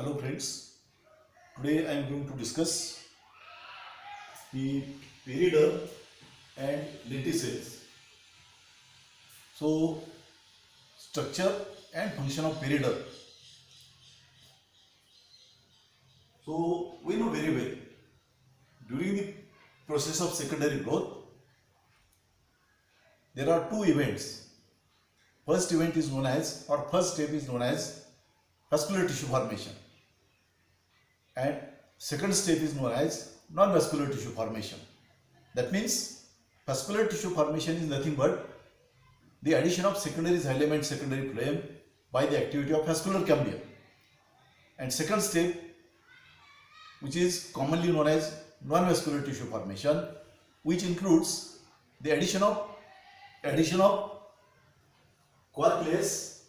Hello friends, today I am going to discuss the peridot and lenticels. So, structure and function of peridot. So, we know very well, during the process of secondary growth, there are two events. First event is known as, or first step is known as vascular tissue formation, and second step is known as non-vascular tissue formation. That means vascular tissue formation is nothing but the addition of secondary xylem and secondary phloem by the activity of vascular cambium. And second step, which is commonly known as non-vascular tissue formation, which includes the addition of quark layers,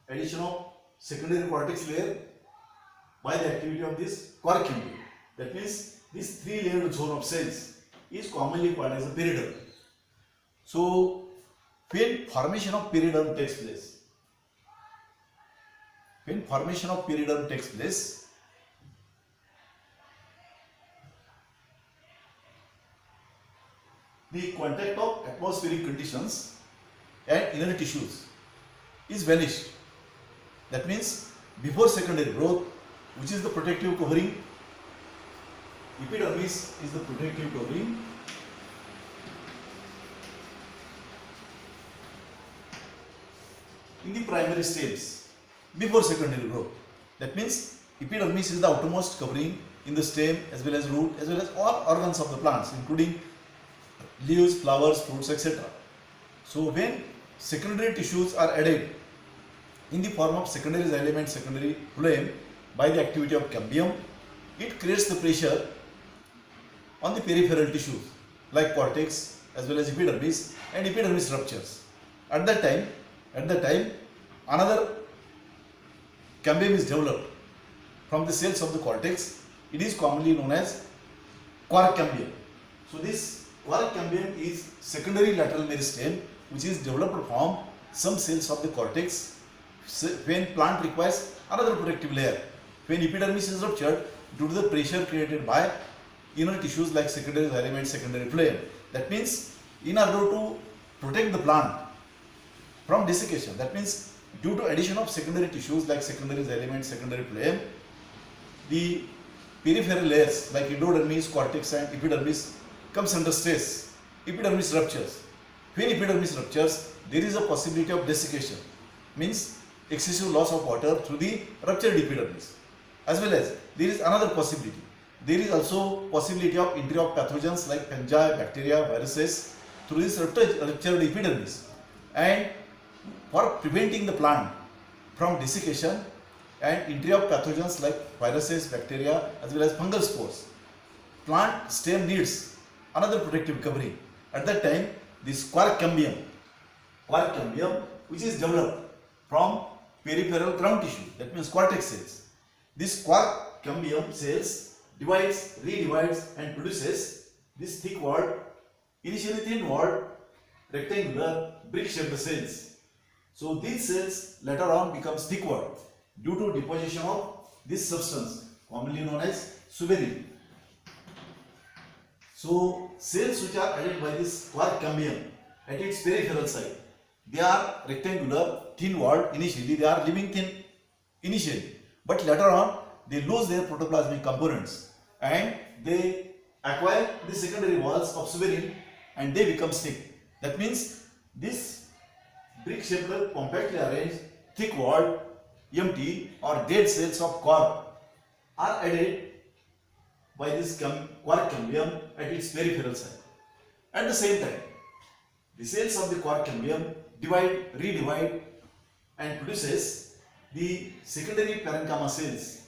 addition of secondary cortex layer by the activity of this quark cambium. That means this three-layered zone of cells is commonly called as a peridot. So, when formation of peridot takes place, the contact of atmospheric conditions and inner tissues is vanished. That means before secondary growth, which is the protective covering, epidermis is the protective covering, in the primary stems before secondary growth. That means epidermis is the outermost covering in the stem as well as root as well as all organs of the plants, including leaves, flowers, fruits, etc. So when secondary tissues are added in the form of secondary xylem and secondary phloem by the activity of cambium, it creates the pressure on the peripheral tissues like cortex as well as epidermis, and epidermis ruptures. At that time another cambium is developed from the cells of the cortex. It is commonly known as quark cambium. So this quark cambium is secondary lateral meristem which is developed from some cells of the cortex when plant requires another protective layer, when epidermis is ruptured due to the pressure created by inner tissues like secondary xylem and secondary phloem. That means in order to protect the plant from desiccation, that means due to addition of secondary tissues like secondary xylem and secondary phloem, the peripheral layers like endodermis, cortex and epidermis comes under stress. Epidermis ruptures. When epidermis ruptures, there is a possibility of desiccation, means excessive loss of water through the ruptured epidermis. As well as there is another possibility. There is also possibility of entry of pathogens like fungi, bacteria, viruses through this ruptured epidermis. And for preventing the plant from desiccation and entry of pathogens like viruses, bacteria as well as fungal spores, plant stem needs another protective covering. At that time, this quark cambium which is developed from peripheral ground tissue, that means cortex cells. This quark cambium cells divides, redivides and produces this thick walled, initially thin walled, rectangular, brick-shaped cells. So these cells later on becomes thick walled due to deposition of this substance commonly known as suberin. So cells which are added by this quark cambium at its peripheral side, they are rectangular, thin walled. Initially they are living thin initially, but later on they lose their protoplasmic components and they acquire the secondary walls of suberin and they become thick. That means this brick-shaped, compactly arranged, thick-walled, empty or dead cells of quark are added by this quark cambium at its peripheral side. At the same time, the cells of the quark cambium divide, redivide and produces the secondary parenchyma cells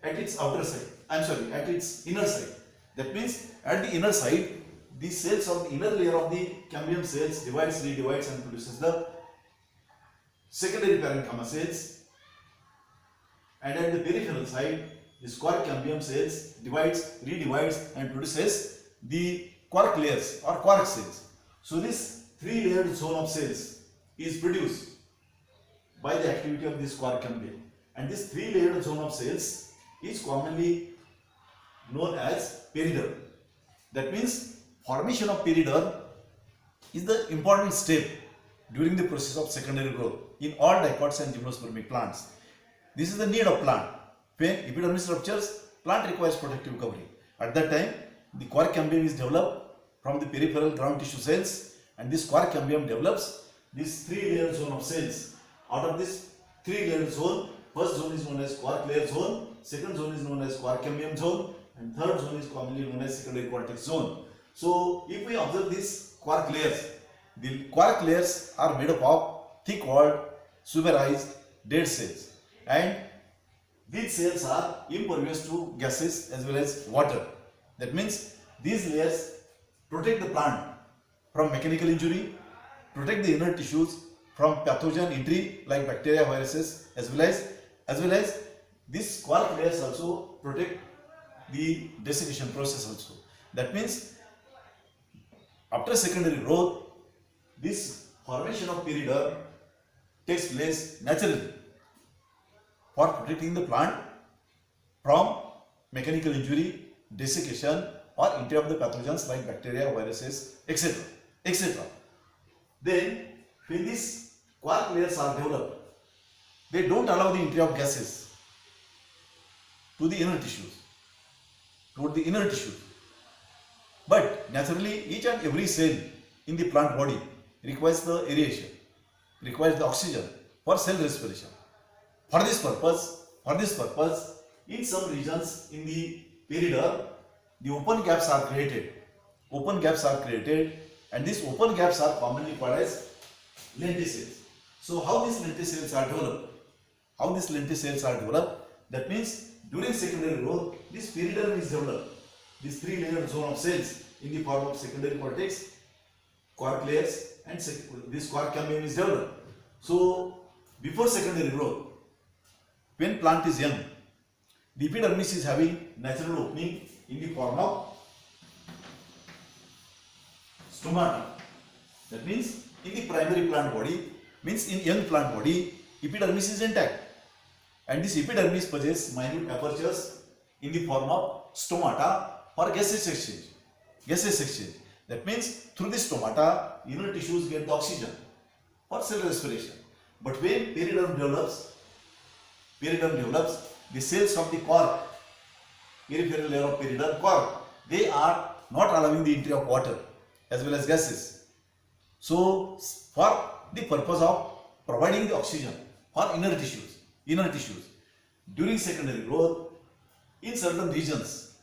at its at its inner side. That means at the inner side, the cells of the inner layer of the cambium cells divides, redivides and produces the secondary parenchyma cells, and at the peripheral side, this quark cambium cells divides, redivides and produces the quark layers or quark cells. So this three-layered zone of cells is produced by the activity of this quark cambium, and this three-layered zone of cells is commonly known as periderm. That means formation of periderm is the important step during the process of secondary growth in all dicots and gymnospermic plants. This is the need of plant. When epidermis ruptures, plant requires protective covering. At that time, the quark cambium is developed from the peripheral ground tissue cells, and this quark cambium develops this three-layer zone of cells. Out of this three-layer zone, first zone is known as quark layer zone, second zone is known as quark cambium zone, and third zone is commonly known as secondary cortex zone. So, if we observe these quark layers, the quark layers are made up of thick-walled, suberized, dead cells, and these cells are impervious to gases as well as water. That means these layers protect the plant from mechanical injury, protect the inner tissues from pathogen entry like bacteria, viruses, as well as these quark layers also protect the desiccation process also. That means after secondary growth, this formation of periderm takes place naturally for protecting the plant from mechanical injury, desiccation, or entry of the pathogens like bacteria, viruses, etc. etc. Then, when these quark layers are developed, they don't allow the entry of gases to the inner tissues, toward the inner tissue. But naturally, each and every cell in the plant body requires the aeration, requires the oxygen for cell respiration. For this purpose, in some regions in the periderm, the open gaps are created. And these open gaps are commonly called as lenticels. So, how these lenticels are developed? That means during secondary growth, this periderm is developed. This three-layered zone of cells in the form of secondary cortex, quark layers, and this quark cambium is developed. So, before secondary growth, when plant is young, the epidermis is having natural opening in the form of stomata. That means in the primary plant body, means in young plant body, epidermis is intact, and this epidermis possesses minute apertures in the form of stomata for gaseous exchange. That means through this stomata, inner tissues get the oxygen for cell respiration. But when periderm develops, the cells of the quark, peripheral layer of periderm quark, they are not allowing the entry of water as well as gases. So, for the purpose of providing the oxygen for inner tissues, during secondary growth, in certain regions,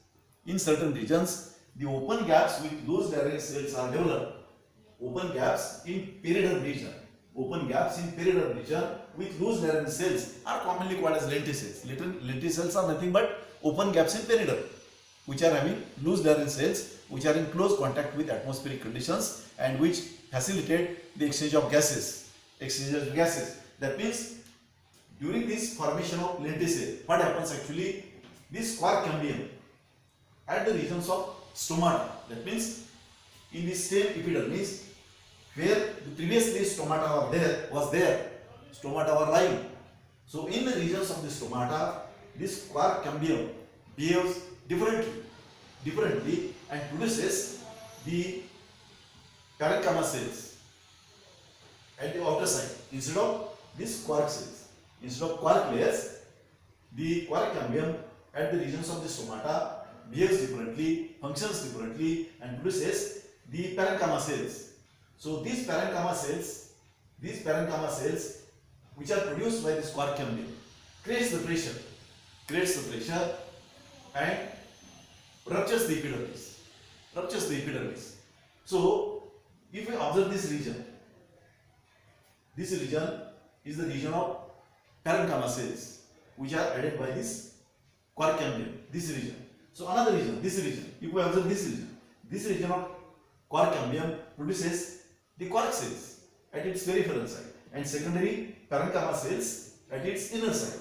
the open gaps with loose direct cells are developed. Open gaps in periderm region with loose direct cells are commonly called as lenticels. Lenticels are nothing but open gaps in periderm, which are having loose direct cells, which are in close contact with atmospheric conditions and which facilitate the exchange of gases. That means during this formation of lenticel, what happens actually? This quark cambium at the regions of stomata. That means in this same epidermis, where previously stomata were lying. So in the regions of the stomata, this quark cambium behaves differently and produces the parenchyma cells at the outer side instead of these quark cells. Instead of quark layers, the quark cambium at the regions of the stomata behaves differently, functions differently, and produces the parenchyma cells. So these parenchyma cells, which are produced by this quark cambium, creates the pressure and ruptures the epidermis. So if we observe this region is the region of parenchyma cells, which are added by this quark cambium. This region. So another region, this region. If we observe this region of quark cambium produces the quark cells at its peripheral side and secondary parenchyma cells at its inner side.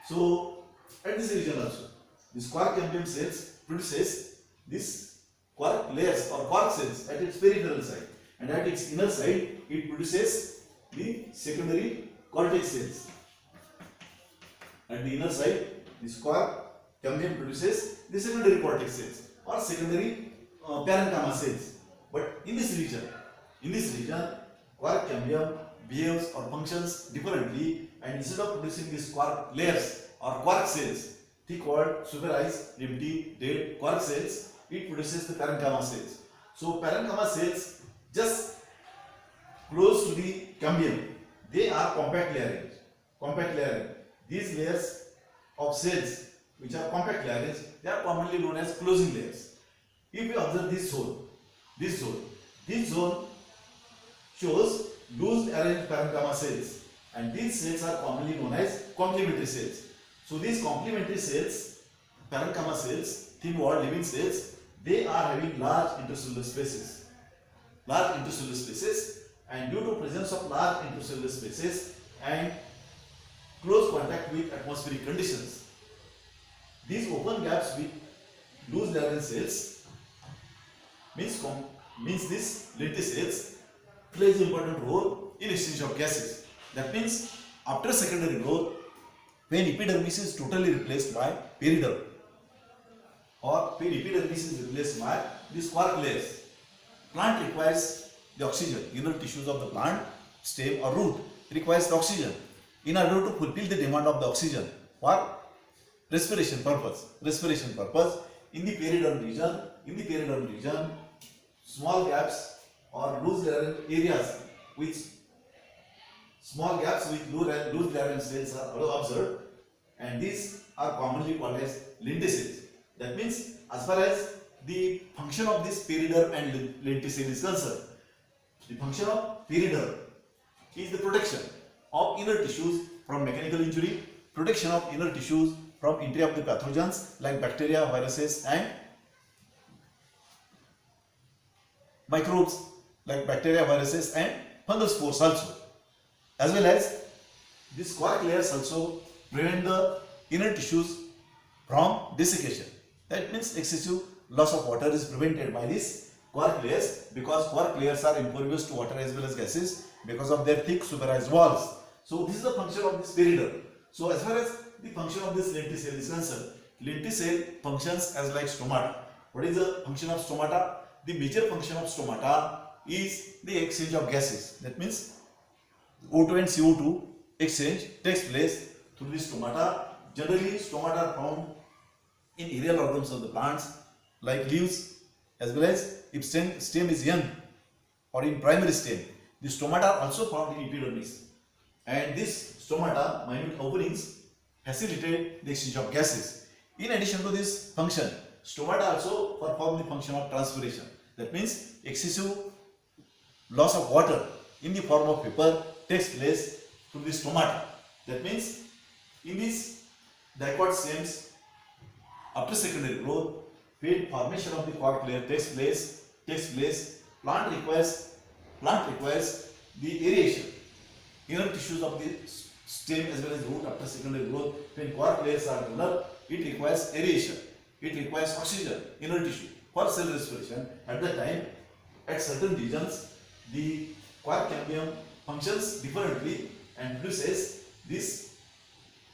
So at this region also, this quark cambium cells produces this quark layers or quark cells at its peripheral side, and at its inner side it produces the secondary cortex cells. At the inner side, this quark cambium produces the secondary cortex cells or secondary parenchyma cells. But in this region, quark cambium behaves or functions differently, and instead of producing these quark layers or quark cells, thick walled, superized, empty, dead quark cells, it produces the parenchyma cells. So parenchyma cells just close to the cambium, they are compact layering. These layers of cells which are compact layers, they are commonly known as closing layers. If you observe this zone shows loose arranged parenchyma cells, and these cells are commonly known as complementary cells. So these complementary cells, parenchyma cells, thin walled living cells, they are having large intercellular spaces. And due to presence of large intercellular spaces and close contact with atmospheric conditions, these open gaps with loose Leydig cells means this lenticels plays an important role in exchange of gases. That means after secondary growth, when epidermis is totally replaced by periderm, or when epidermis is replaced by these quark layers, plant requires the oxygen. Inner tissues of the plant, stem or root, requires the oxygen in order to fulfill the demand of the oxygen for respiration purpose. In the periderm region, small gaps or loose areas with loose Leydig cells are observed, and these are commonly called as lenticels. That means as far as the function of this periderm and lenticel is concerned, the function of periderm is the protection of inner tissues from mechanical injury, protection of inner tissues from entry of the pathogens like bacteria, viruses and microbes like bacteria, viruses and fungal spores also. As well as these quark layers also prevent the inner tissues from desiccation. That means excessive loss of water is prevented by these quark layers, because quark layers are impervious to water as well as gases because of their thick superized walls. So this is the function of this periderm. So as far as the function of this lenticel is concerned, lenticel functions as like stomata. What is the function of stomata? The major function of stomata is the exchange of gases. That means O2 and CO2 exchange takes place through the stomata. Generally, stomata are found in aerial organs of the plants like leaves, as well as if stem is young or in primary stem. The stomata are also found in epidermis, and these stomata, minute openings, facilitate the exchange of gases. In addition to this function, stomata also perform the function of transpiration. That means excessive loss of water in the form of vapor takes place through the stomata. That means in these dicot stems, after secondary growth, when formation of the quark layer takes place, plant requires the aeration. Inner tissues of the stem as well as root after secondary growth, when quark layers are developed, it requires aeration. It requires oxygen, inner tissue for cell respiration. At that time, at certain regions, the quark cambium functions differently and produces these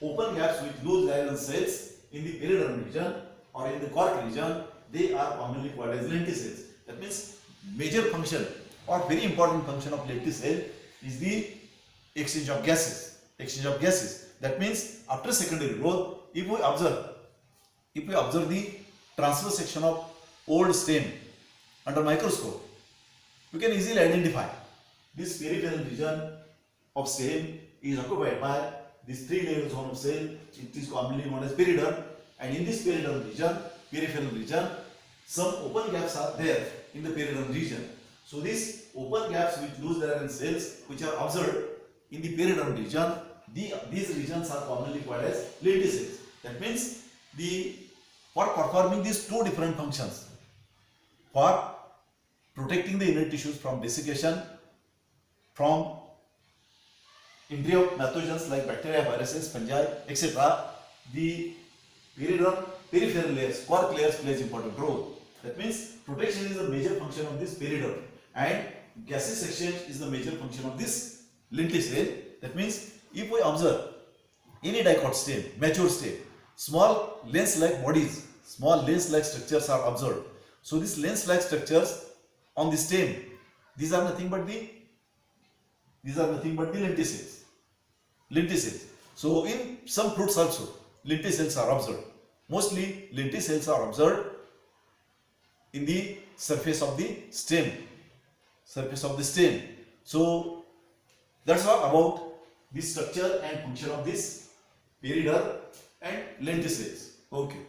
open gaps with loose Leydig cells in the periderm region or in the quark region. They are commonly called as lenticels. That means major function or very important function of lenticel is the exchange of gases. That means after secondary growth, if we observe the transverse section of old stem under microscope, we can easily identify this peripheral region of stem is occupied by these three layers zone of cell. It is commonly known as periderm, and in this peripheral region, some open gaps are there in the periderm region. So these open gaps with loose Leydig cells which are observed in the periderm region, these regions are commonly called as lenticels. That means for performing these two different functions, for protecting the inner tissues from desiccation, from entry of pathogens like bacteria, viruses, fungi, etc., the peripheral layers, quark layers plays important role. That means protection is the major function of this periderm, and gaseous exchange is the major function of this lenticel. That means if we observe any dicot stem, mature stem, small lens-like bodies, small lens-like structures are observed. So these lens-like structures on the stem, these are nothing but the lenticels. Lenticels. So in some fruits also, lenticels are observed. Mostly lenticels are observed in the surface of the stem. So that's all about the structure and function of this perider and lenticels. Okay.